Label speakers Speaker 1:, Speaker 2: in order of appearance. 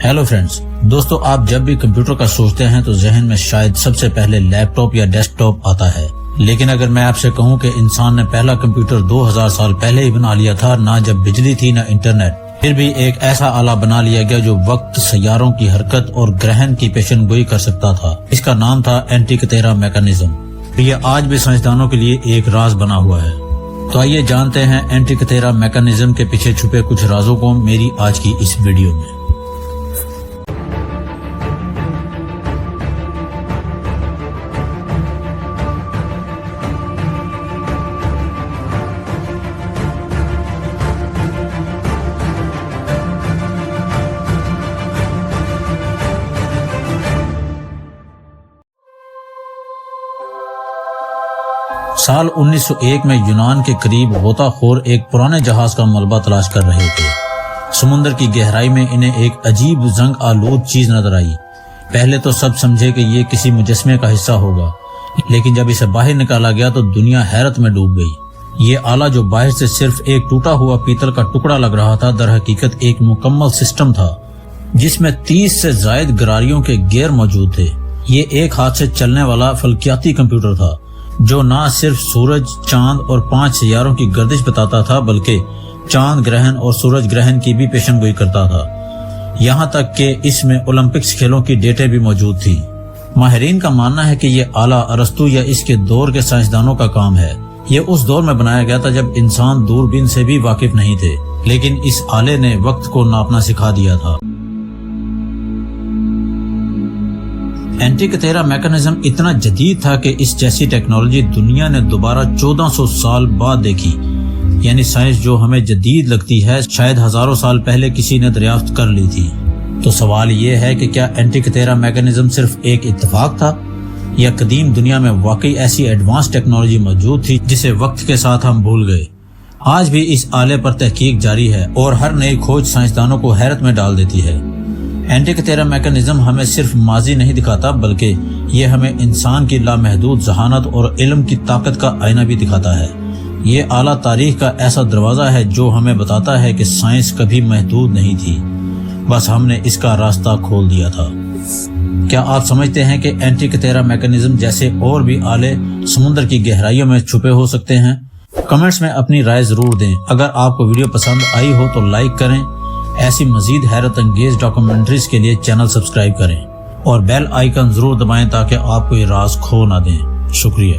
Speaker 1: Hello friends, دوستو آپ جب بھی کمپیوٹر کا سوچتے ہیں تو ذہن میں شاید سب سے پہلے لیپ ٹاپ یا ڈیسک ٹاپ آتا ہے، لیکن اگر میں آپ سے کہوں کہ انسان نے پہلا کمپیوٹر 2000 سال پہلے ہی بنا لیا تھا، نہ جب بجلی تھی نہ انٹرنیٹ، پھر بھی ایک ایسا آلہ بنا لیا گیا جو وقت، سیاروں کی حرکت اور گرہن کی پیشن گوئی کر سکتا تھا۔ اس کا نام تھا اینٹیکتیرا میکانزم۔ یہ آج بھی سائنسدانوں کے لیے ایک راز بنا ہوا ہے۔ تو آئیے جانتے ہیں اینٹیکتیرا میکانزم کے پیچھے چھپے کچھ رازوں کو میری آج کی اس ویڈیو میں۔ سال 1901 میں یونان کے قریب غوطہ خور ایک پرانے جہاز کا ملبہ تلاش کر رہے تھے۔ سمندر کی گہرائی میں انہیں ایک عجیب زنگ آلود چیز نظر آئی۔ پہلے تو سب سمجھے کہ یہ کسی مجسمے کا حصہ ہوگا، لیکن جب اسے باہر نکالا گیا تو دنیا حیرت میں ڈوب گئی۔ یہ آلہ جو باہر سے صرف ایک ٹوٹا ہوا پیتل کا ٹکڑا لگ رہا تھا، در حقیقت ایک مکمل سسٹم تھا جس میں 30 سے زائد گراریوں کے گیئر موجود تھے۔ یہ ایک ہاتھ سے چلنے والا فلکیاتی کمپیوٹر تھا جو نہ صرف سورج، چاند اور 5 سیاروں کی گردش بتاتا تھا بلکہ چاند گرہن اور سورج گرہن کی بھی پیشن گوئی کرتا تھا۔ یہاں تک کہ اس میں اولمپکس کھیلوں کی ڈیٹے بھی موجود تھی۔ ماہرین کا ماننا ہے کہ یہ آلہ ارسطو یا اس کے دور کے سائنسدانوں کا کام ہے۔ یہ اس دور میں بنایا گیا تھا جب انسان دوربین سے بھی واقف نہیں تھے، لیکن اس آلے نے وقت کو ناپنا سکھا دیا تھا۔ اینٹیکتیرا میکانزم اتنا جدید تھا کہ اس جیسی ٹیکنالوجی دنیا نے دوبارہ 1400 سال بعد دیکھی۔ یعنی سائنس جو ہمیں جدید لگتی ہے، شاید ہزاروں سال پہلے کسی نے دریافت کر لی تھی۔ تو سوال یہ ہے کہ کیا اینٹیکتیرا میکانزم صرف ایک اتفاق تھا یا قدیم دنیا میں واقعی ایسی ایڈوانس ٹیکنالوجی موجود تھی جسے وقت کے ساتھ ہم بھول گئے؟ آج بھی اس آلے پر تحقیق جاری ہے اور ہر نئی کھوج سائنسدانوں کو حیرت میں ڈال دیتی ہے۔ اینٹیکتیرا میکانزم ہمیں صرف ماضی نہیں دکھاتا بلکہ یہ ہمیں انسان کی لامحدود ذہانت اور علم کی طاقت کا آئینہ بھی دکھاتا ہے۔ یہ اعلیٰ تاریخ کا ایسا دروازہ ہے جو ہمیں بتاتا ہے کہ سائنس کبھی محدود نہیں تھی، بس ہم نے اس کا راستہ کھول دیا تھا۔ کیا آپ سمجھتے ہیں کہ اینٹیکتیرا میکانزم جیسے اور بھی آلے سمندر کی گہرائیوں میں چھپے ہو سکتے ہیں؟ کمنٹس میں اپنی رائے ضرور دیں۔ اگر آپ کو ویڈیو پسند آئی ہو تو لائک کریں۔ ایسی مزید حیرت انگیز ڈاکومنٹریز کے لیے چینل سبسکرائب کریں اور بیل آئیکن ضرور دبائیں تاکہ آپ کوئی راز کھو نہ دیں۔ شکریہ۔